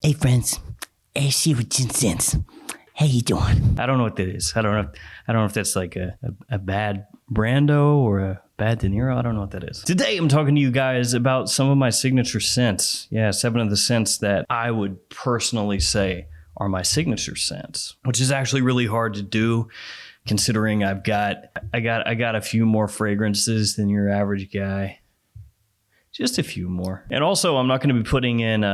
Hey friends, AC with Gents. How you doing? I don't know what that is. I don't know if that's like a bad Brando or a bad De Niro. I don't know what that is. Today I'm talking to you guys about some of my signature scents. Yeah, 7 of the scents that I would personally say are my signature scents, which is actually really hard to do considering I got a few more fragrances than your average guy. Just a few more. And also, I'm not going to be putting in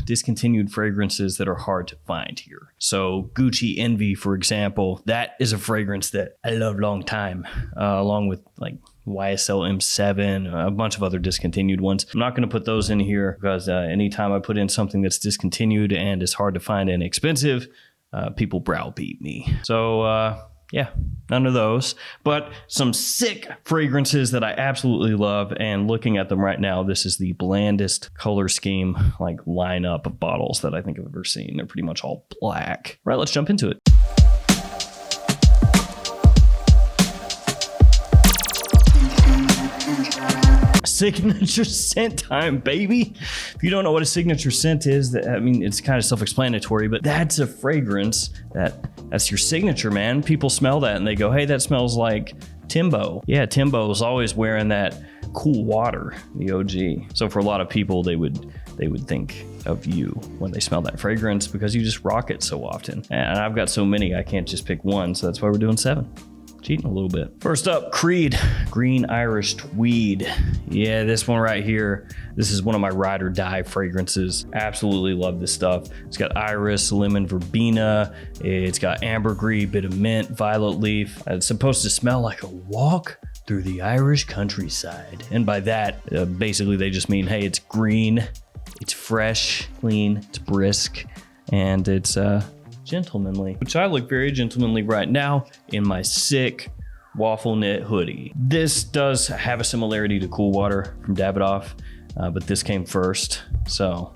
discontinued fragrances that are hard to find here. So Gucci Envy, for example, that is a fragrance that I love long time, along with like YSL M7, a bunch of other discontinued ones. I'm not going to put those in here because anytime I put in something that's discontinued and is hard to find and expensive, people browbeat me. So, yeah, none of those, but some sick fragrances that I absolutely love. And looking at them right now, this is the blandest color scheme, like lineup of bottles that I think I've ever seen. They're pretty much all black. All right, let's jump into it. Signature scent time, baby. If you don't know what a signature scent is, I mean, it's kind of self-explanatory, but that's a fragrance that's your signature, man. People smell that and they go, hey, that smells like Timbo. Yeah, Timbo is always wearing that cool water, the OG. So for a lot of people, they would think of you when they smell that fragrance because you just rock it so often. And I've got so many, I can't just pick one. So that's why we're doing 7. Cheating a little bit. First up, Creed, Green Irish Tweed. Yeah, this one right here. This is one of my ride or die fragrances. Absolutely love this stuff. It's got iris, lemon verbena. It's got ambergris, bit of mint, violet leaf. It's supposed to smell like a walk through the Irish countryside. And by that, basically they just mean, hey, it's green, it's fresh, clean, it's brisk, and it's gentlemanly, which I look very gentlemanly right now in my sick waffle knit hoodie. This does have a similarity to Cool Water from Davidoff, but this came first, so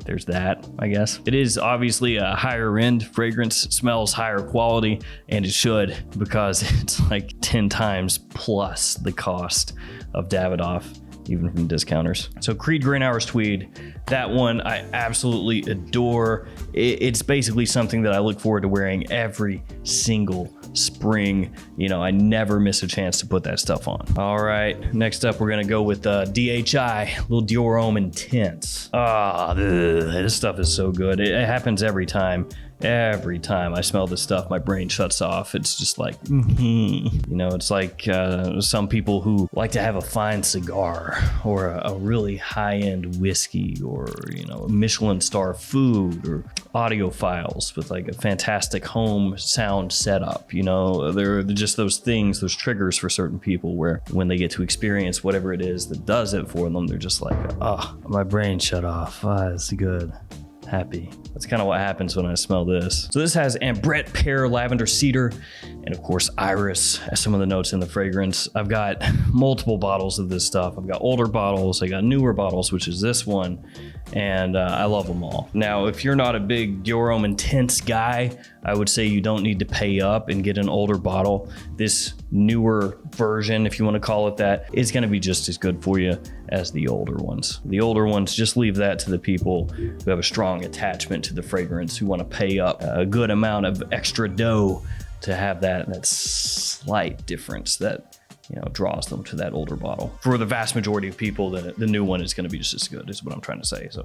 there's that, I guess. It is obviously a higher end fragrance, smells higher quality, and it should because it's like 10 times plus the cost of Davidoff, even from discounters. So Creed Green Irish Tweed, that one I absolutely adore. It's basically something that I look forward to wearing every single spring. You know, I never miss a chance to put that stuff on. All right, next up we're gonna go with DHI, Little Dior Homme Intense. This stuff is so good. It happens every time. Every time I smell this stuff, my brain shuts off. It's just like, you know, it's like some people who like to have a fine cigar or a really high-end whiskey or, you know, a Michelin star food or audiophiles with like a fantastic home sound setup. You know, they're just those things, those triggers for certain people where when they get to experience whatever it is that does it for them, they're just like, my brain shut off. It's good. Happy. That's kind of what happens when I smell this. So this has ambrette, pear, lavender, cedar, and of course iris as some of the notes in the fragrance. I've got multiple bottles of this stuff. I've got older bottles, I got newer bottles, which is this one, and I love them all. Now, if you're not a big Dior Homme Intense guy, I would say you don't need to pay up and get an older bottle. This newer version, if you want to call it that, is going to be just as good for you as the older ones. The older ones, just leave that to the people who have a strong attachment to the fragrance, who want to pay up a good amount of extra dough to have that slight difference that, you know, draws them to that older bottle. For the vast majority of people, the new one is going to be just as good, is what I'm trying to say. So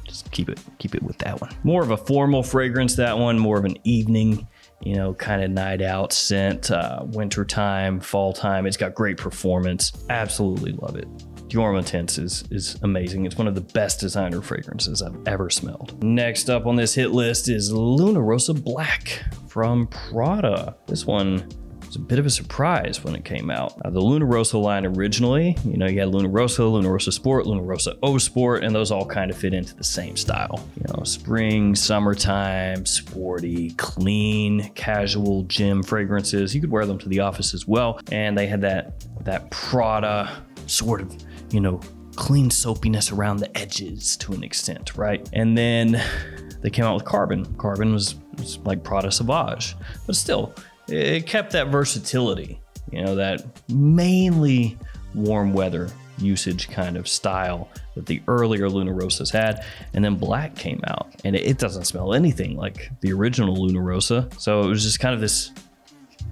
just keep it with that one. More of a formal fragrance, that one, more of an evening, you know, kind of night out scent, winter time, fall time. It's got great performance. Absolutely love it. Dior Homme Intense is amazing. It's one of the best designer fragrances I've ever smelled. Next up on this hit list is Lunarosa Black from Prada. This one was a bit of a surprise when it came out. The Lunarosa line originally, you know, you had Lunarosa Sport, Lunarosa O Sport, and those all kind of fit into the same style. You know, spring, summertime, sporty, clean, casual gym fragrances. You could wear them to the office as well. And they had that Prada sort of, you know, clean soapiness around the edges to an extent, right? And then they came out with Carbon. Carbon was like Prada Sauvage, but still, it kept that versatility, you know, that mainly warm weather usage kind of style that the earlier Lunarosas had. And then Black came out, and it doesn't smell anything like the original Lunarosa. So it was just kind of this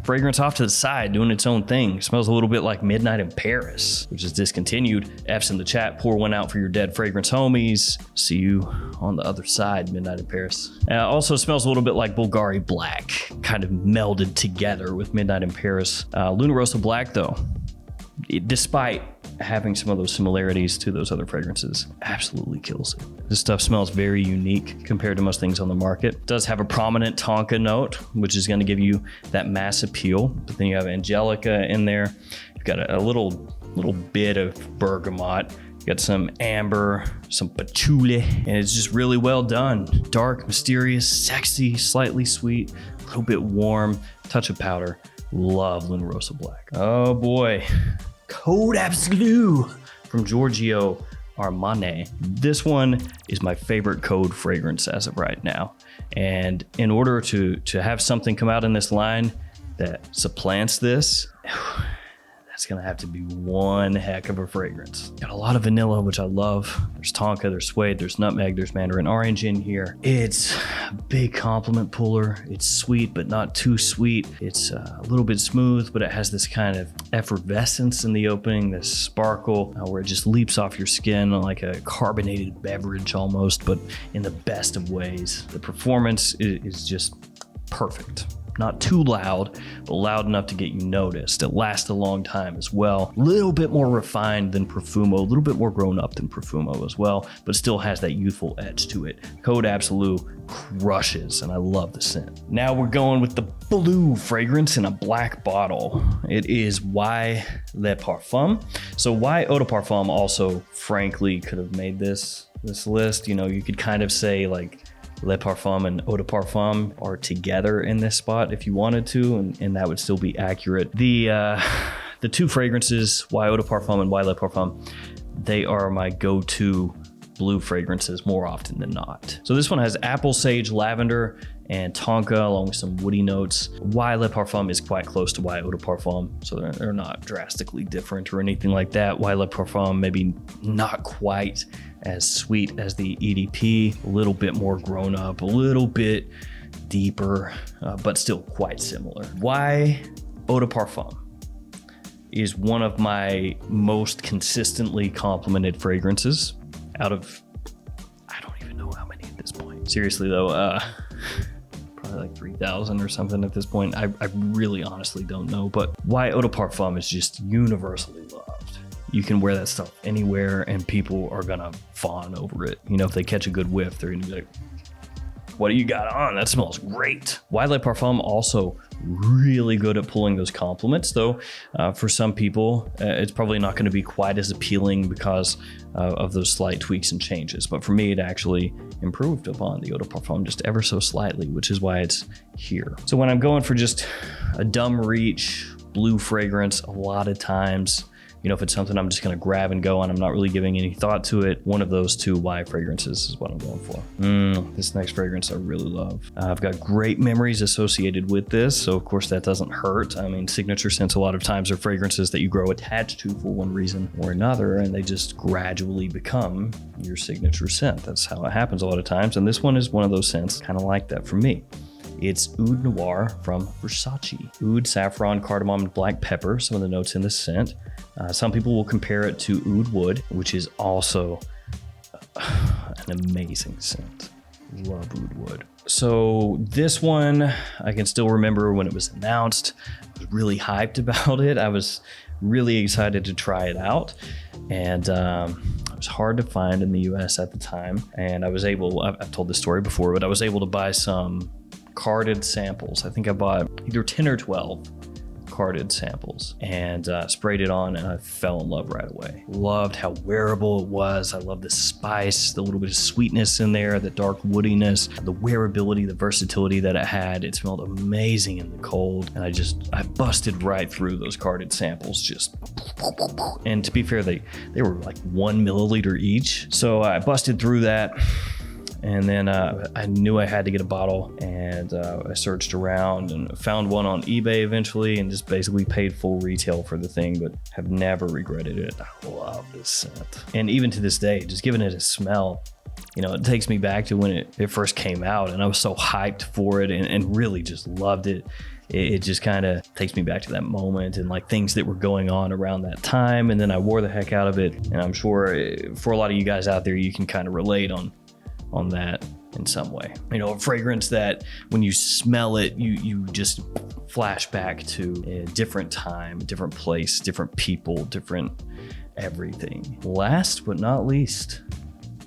fragrance off to the side doing its own thing. It smells a little bit like Midnight in Paris, which is discontinued. F's in the chat, pour one out for your dead fragrance homies. See you on the other side, Midnight in Paris. Also smells a little bit like Bulgari Black, kind of melded together with Midnight in Paris. Lunarosa Black though, despite having some of those similarities to those other fragrances, absolutely kills it. This stuff smells very unique compared to most things on the market. It does have a prominent tonka note, which is going to give you that mass appeal. But then you have Angelica in there. You've got a little bit of bergamot. You got some amber, some patchouli, and it's just really well done. Dark, mysterious, sexy, slightly sweet, a little bit warm, touch of powder. Love Lunarosa Black. Oh boy. Code Absolute from Giorgio Armani. This one is my favorite Code fragrance as of right now. And in order to have something come out in this line that supplants this, that's gonna have to be one heck of a fragrance. Got a lot of vanilla, which I love. There's tonka, there's suede, there's nutmeg, there's mandarin orange in here. It's a big compliment puller. It's sweet, but not too sweet. It's a little bit smooth, but it has this kind of effervescence in the opening, this sparkle where it just leaps off your skin like a carbonated beverage almost, but in the best of ways. The performance is just perfect. Not too loud, but loud enough to get you noticed. It lasts a long time as well. A little bit more refined than Profumo, a little bit more grown up than Profumo as well, but still has that youthful edge to it. Code Absolute crushes, and I love the scent. Now we're going with the blue fragrance in a black bottle. It is Y Le Parfum. So Y Eau de Parfum also, frankly, could have made this list. You know, you could kind of say like Le Parfum and Eau de Parfum are together in this spot if you wanted to, and that would still be accurate. The two fragrances, Y Eau de Parfum and Y Le Parfum, they are my go-to blue fragrances more often than not. So this one has apple, sage, lavender, and tonka along with some woody notes. Y Le Parfum is quite close to Y Eau de Parfum, so they're not drastically different or anything like that. Y Le Parfum maybe not quite as sweet as the EDP, a little bit more grown up, a little bit deeper, but still quite similar. Y Eau de Parfum is one of my most consistently complimented fragrances out of, I don't even know how many at this point. Seriously though, probably like 3,000 or something at this point. I really honestly don't know, but Y Eau de Parfum is just universally loved. You can wear that stuff anywhere and people are gonna fawn over it. You know, if they catch a good whiff, they're gonna be like, what do you got on? That smells great. Y Le Parfum also really good at pulling those compliments, though for some people, it's probably not gonna be quite as appealing because of those slight tweaks and changes. But for me, it actually improved upon the Eau de Parfum just ever so slightly, which is why it's here. So when I'm going for just a dumb reach blue fragrance, a lot of times, you know, if it's something I'm just gonna grab and go and I'm not really giving any thought to it, one of those two Y fragrances is what I'm going for. This next fragrance I really love. I've got great memories associated with this, so of course that doesn't hurt. I mean, signature scents a lot of times are fragrances that you grow attached to for one reason or another, and they just gradually become your signature scent. That's how it happens a lot of times, and this one is one of those scents kind of like that for me. It's Oud Noir from Versace. Oud, saffron, cardamom, and black pepper, some of the notes in the scent. Some people will compare it to Oud Wood, which is also an amazing scent. Love Oud Wood. So this one, I can still remember when it was announced. I was really hyped about it. I was really excited to try it out. And it was hard to find in the US at the time. And I was able, I've told this story before, but I was able to buy some carded samples. I think I bought either 10 or 12 carded samples and sprayed it on, and I fell in love right away. Loved how wearable it was. I love the spice, the little bit of sweetness in there, the dark woodiness, the wearability, the versatility that it had. It smelled amazing in the cold, and I busted right through those carded samples, just, and to be fair, they were like 1 milliliter each. So I busted through that And then I knew I had to get a bottle, and I searched around and found one on eBay eventually, and just basically paid full retail for the thing, but have never regretted it. I love this scent. And even to this day, just giving it a smell, you know, it takes me back to when it first came out, and I was so hyped for it and really just loved it. It just kind of takes me back to that moment and like things that were going on around that time. And then I wore the heck out of it. And I'm sure for a lot of you guys out there, you can kind of relate on that in some way. You know, a fragrance that when you smell it, you just flash back to a different time, different place, different people, different everything. Last but not least,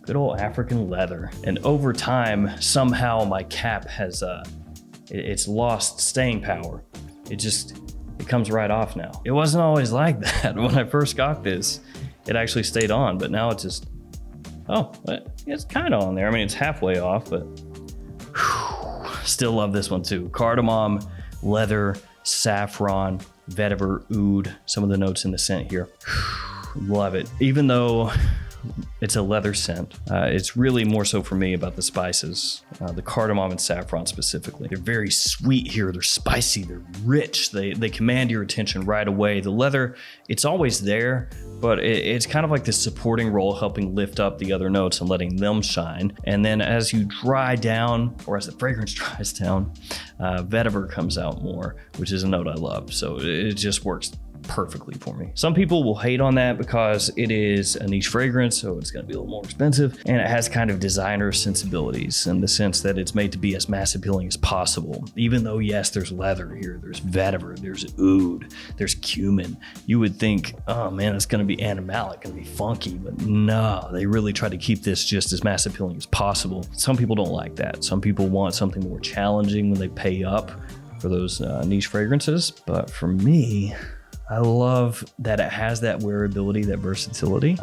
good old African leather. And over time, somehow my cap has it's lost staying power. It comes right off now. It wasn't always like that. When I first got this, it actually stayed on, but now it's just, it's kind of on there. I mean, it's halfway off, but still love this one too. Cardamom, leather, saffron, vetiver, oud, some of the notes in the scent here. Love it. Even though it's a leather scent, it's really more so for me about the spices, the cardamom and saffron specifically. They're very sweet here. They're spicy. They're rich. They command your attention right away. The leather, it's always there, but it's kind of like this supporting role, helping lift up the other notes and letting them shine. And then as you dry down, or as the fragrance dries down, vetiver comes out more, which is a note I love. So it just works perfectly for me. Some people will hate on that because it is a niche fragrance, so it's going to be a little more expensive, and it has kind of designer sensibilities in the sense that it's made to be as mass appealing as possible. Even though, yes, there's leather here, there's vetiver, there's oud, there's cumin. You would think, oh man, it's going to be animalic, going to be funky, but no, they really try to keep this just as mass appealing as possible. Some people don't like that. Some people want something more challenging when they pay up for those niche fragrances, but for me, I love that it has that wearability, that versatility,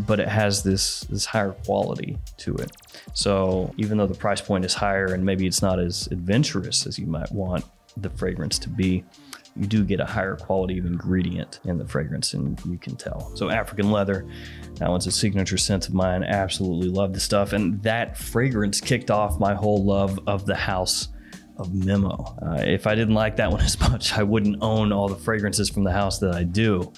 but it has this higher quality to it. So even though the price point is higher and maybe it's not as adventurous as you might want the fragrance to be, you do get a higher quality of ingredient in the fragrance, and you can tell. So African leather, that one's a signature scent of mine. Absolutely love the stuff. And that fragrance kicked off my whole love of the house of Memo. If I didn't like that one as much, I wouldn't own all the fragrances from the house that I do.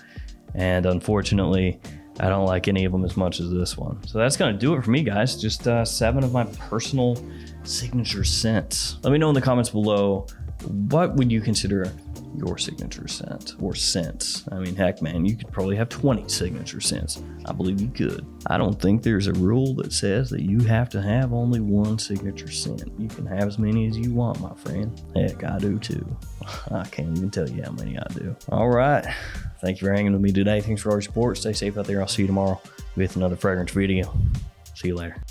And unfortunately, I don't like any of them as much as this one. So that's gonna do it for me, guys. Just 7 of my personal signature scents. Let me know in the comments below, what would you consider your signature scent or scents? I mean, heck, man, you could probably have 20 signature scents. I believe you could. I don't think there's a rule that says that you have to have only one signature scent. You can have as many as you want, my friend. Heck, I do too. I can't even tell you how many I do. All right. Thank you for hanging with me today. Thanks for all your support. Stay safe out there. I'll see you tomorrow with another fragrance video. See you later.